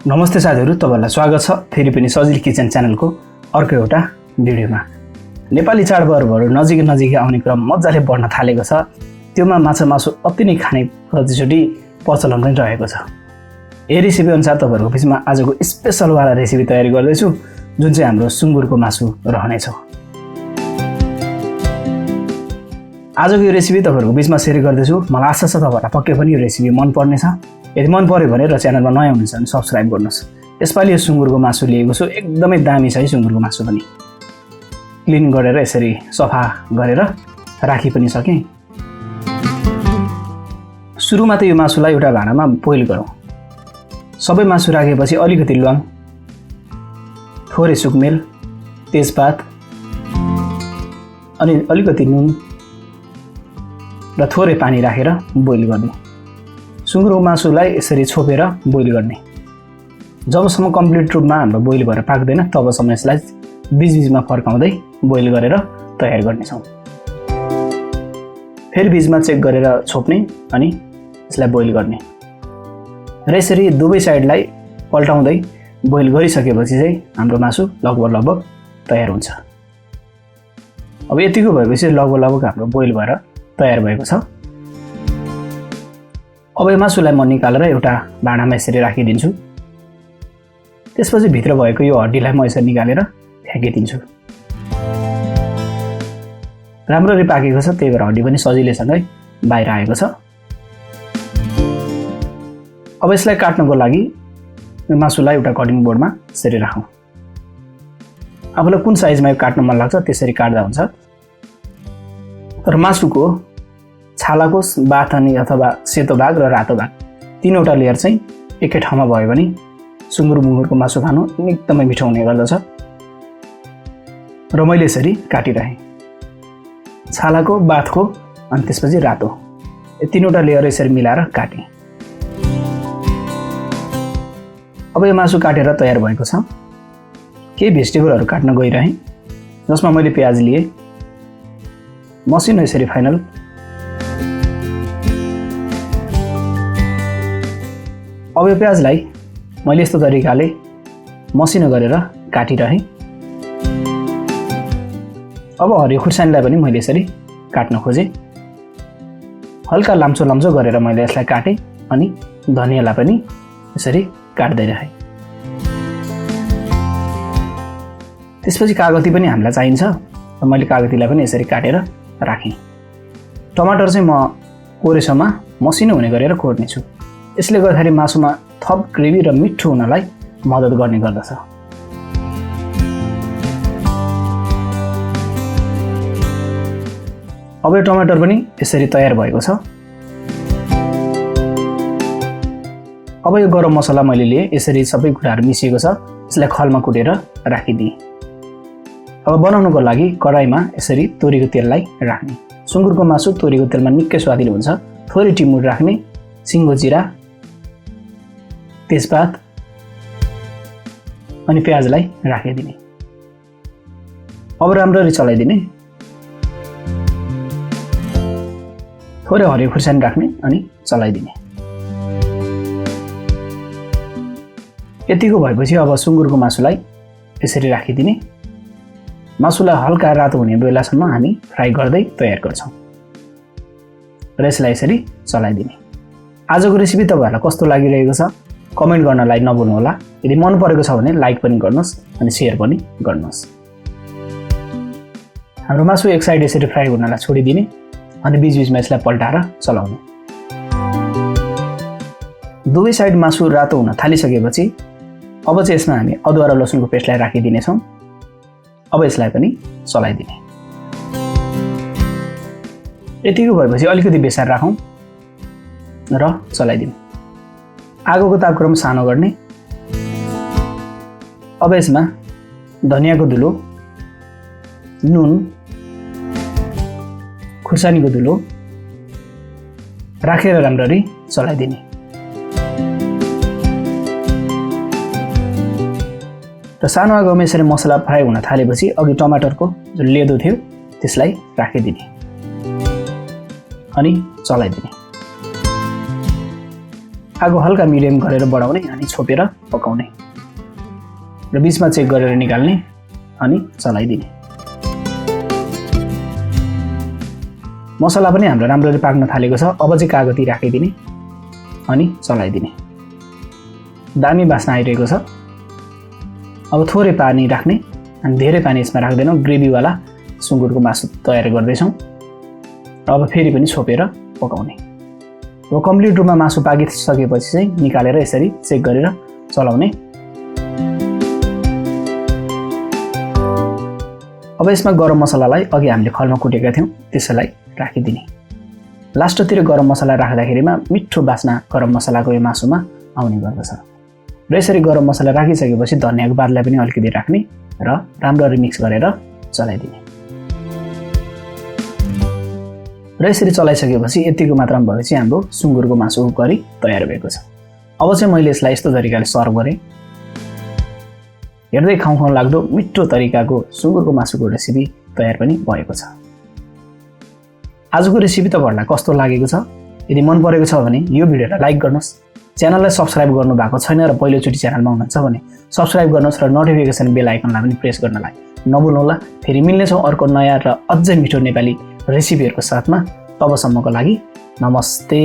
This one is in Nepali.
नमस्ते साथीहरु, तपाईहरुलाई स्वागत छ फेरि पनि सजिलोकिचन च्यानलको अर्को एउटा भिडियोमा। नेपाली चाडपर्वहरु नजिकै आउने क्रम मज्जाले बढ्न थालेको छ। त्योमा माछा मासु अति नै खाने प्रतिचोटी प्रचलन पनि रहेको छ। यही रेसिपी अनुसार तपाईहरुको बीचमा आजको स्पेशल वाला रेसिपी तयारी गर्दै छु, जुन चाहिँ हाम्रो सुँगुरको मासु रहनेछ। आजको यो रेसिपी तपाईहरुको बीचमा शेयर गर्दै छु। मलाई आशा छ तपाईहरुलाई पक्कै पनि यो रेसिपी मन पर्नेछ। यदि मन पर्यो भने र च्यानलमा नयाँ हुनुहुन्छ भने सब्स्क्राइब गर्नुस्। यसपालि यो सुँगुरको मासु लिएको छु, एकदमै दामी छ है सुँगुरको मासु पनि। क्लिन गरेर यसरी सफा गरेर राखि पनि सके। सुरुमा त यो मासुलाई एउटा भाँडामा बोइल गरौँ। सबै मासु राखेपछि अलिकति ल्वाङ, थोरै सुकमेल, तेजपात अनि अलिकति नुन र थोरै पानी राखेर बोइल गर्ने। सुँगुरको मासुलाई यसरी छोपेर बोइल गर्ने। जबसम्म कम्प्लिट रूपमा हाम्रो बोइल भएर पाक्दैन तबसम्म यसलाई बीचबीचमा फर्काउँदै बोइल गरेर तयार गर्नेछौँ। फेरि बीचमा चेक गरेर छोप्ने अनि यसलाई बोइल गर्ने र यसरी दुवै साइडलाई पल्टाउँदै बोइल गरिसकेपछि चाहिँ हाम्रो मासु लगभग तयार हुन्छ। अब यतिको भएपछि लगभग हाम्रो बोइल भएर तयार भएको छ। अब यो मासुलाई म निकालेर एउटा भाँडामा यसरी राखिदिन्छु। त्यसपछि भित्र भएको यो हड्डीलाई म यसरी निकालेर फ्याँकिदिन्छु। राम्ररी पाकेको छ, त्यही भएर हड्डी पनि सजिलैसँगै बाहिर आएको छ। अब यसलाई काट्नको लागि यो मासुलाई एउटा कटिङ बोर्डमा यसरी राखौँ। आफूलाई कुन साइजमा यो काट्न मन लाग्छ त्यसरी काट्दा हुन्छ। तर मासुको छालाको बाथ अनि अथवा सेतो भाग र रातो भाग तीनवटा लेयर चाहिँ एकै ठाउँमा भयो भने सुँगुरको मासु खानु एकदमै मिठो हुने गर्दछ। र मैले यसरी काटिरहेँ। छालाको, बाथको अनि त्यसपछि रातो, यो तीनवटा लेयर यसरी मिलाएर काटेँ। अब यो मासु काटेर तयार भएको छ। केही भेजिटेबलहरू काट्न गइरहेँ, जसमा मैले प्याज लिएँ, मसिनो यसरी फाइनल। अब यो प्याजलाई मैले यस्तो तरिकाले मसिनो गरेर काटिरहेँ। अब हरियो खुर्सानीलाई पनि मैले यसरी काट्न खोजेँ। हल्का लाम्चो गरेर मैले यसलाई काटेँ अनि धनियालाई पनि यसरी काट्दै रहेँ। त्यसपछि कागती पनि हामीलाई चाहिन्छ, र मैले कागतीलाई पनि यसरी काटेर राखेँ। टमाटर चाहिँ म कोरेसोमा मसिनो हुने गरेर कोर्नेछु। यसले गर्दाखेरि मासुमा थप ग्रेभी र मिठो हुनलाई मद्दत गर्ने गर्दछ। अब यो टमाटर पनि यसरी तयार भएको छ। अब यो गरम मसला मैले लिएँ, यसरी सबै कुराहरू मिसिएको छ। यसलाई खलमा कुटेर राखिदिएँ। अब बनाउनको लागि कराईमा यसरी तोरीको तेललाई राख्ने। सुँगुरको मासु तोरीको तेलमा निकै स्वादिलो हुन्छ। थोरै टिमुर राख्ने, सिङ्गो जिरा, तेजपात अनि प्याजलाई राखिदिने। अब राम्ररी चलाइदिने। थोरै हरियो खुर्सानी राख्ने अनि चलाइदिने। यतिको भएपछि अब सुँगुरको मासुलाई यसरी राखिदिने। मासुलाई हल्का रातो हुने बेलासम्म हामी फ्राई गर्दै तयार गर्छौँ र यसलाई यसरी चलाइदिने। आजको रेसिपी तपाईहरुलाई कस्तो लागिरहेको छ कमेन्ट गर्नलाई नभुल्नुहोला। यदि मन परेको छ भने लाइक पनि गर्नुहोस् अनि शेयर पनि गर्नुहोस्। हाम्रो मासु एक साइड यसरी फ्राई हुनलाई छोडिदिने अनि बीचबीचमा यसलाई पल्टाएर चलाउने। दुवै साइड मासु रातो हुन थालिसकेपछि अब चाहिँ यसमा हामी अदुवा र लसुनको पेस्टलाई राखिदिनेछौँ। अब यसलाई पनि चलाइदिने। यतिको भएपछि अलिकति बेसार राखौँ र चलाइदिने। आगोको तापक्रम सानो गर्ने। अब यसमा धनियाको धुलो, नुन, खुर्सानीको धुलो राखेर राम्ररी चलाइदिने। र सानो आगोमा यसरी मसला फ्राई हुन थालेपछि अघि टमाटरको जुन लेदो थियो त्यसलाई राखिदिने अनि चलाइदिने। आगो हल्का मिडियम गरेर बढाउने अनि छोपेर पकाउने र बीचमा चेक गरेर निकाल्ने अनि चलाइदिने। मसला पनि हाम्रो राम्ररी पाक्न थालेको छ। अब चाहिँ कागती राखिदिने अनि चलाइदिने। दामी बास्ना आइरहेको छ। अब थोरै पानी राख्ने अनि धेरै पानी यसमा राख्दैनौँ। ग्रेभीवाला सुँगुरको मासु तयार गर्दैछौँ। अब फेरि पनि छोपेर पकाउने। अब कम्प्लिट रूपमा मासु पाकिसकेपछि चाहिँ निकालेर यसरी चेक गरेर चलाउने। अब यसमा गरम मसलालाई अघि हामीले खलमा कुटेका थियौँ त्यसैलाई राखिदिने। लास्टतिर गरम मसला राख्दाखेरिमा मिठो बास्ना गरम मसलाको यो मासुमा आउने गर्दछ। र यसरी गरम मसला राखिसकेपछि धनियाको पातलाई पनि अलिकति राख्ने र राम्ररी मिक्स गरेर चलाइदिने। र यसरी चलाइसकेपछि यतिको मात्रामा भएपछि हाम्रो सुँगुरको मासुको करी तयार भएको छ। अब चाहिँ मैले यसलाई यस्तो तरिकाले सर्भ गरेँ। हेर्दै खाउँ लाग्दो मिठो तरिकाको सुँगुरको मासुको रेसिपी तयार पनि भएको छ। आजको रेसिपी तपाईँहरूलाई कस्तो लागेको छ? यदि मन परेको छ भने यो भिडियोलाई लाइक गर्नुहोस्। च्यानललाई सब्सक्राइब गर्नु भएको छैन र पहिलोचोटि च्यानलमा हुनुहुन्छ भने सब्सक्राइब गर्नुहोस् र नोटिफिकेसन बेल आइकनलाई पनि प्रेस गर्नलाई नभुल्नुहोला। फेरि मिल्नेछौँ अर्को नयाँ र अझै मिठो नेपाली रेसिपीहरूको साथमा। तबसम्मको लागि नमस्ते।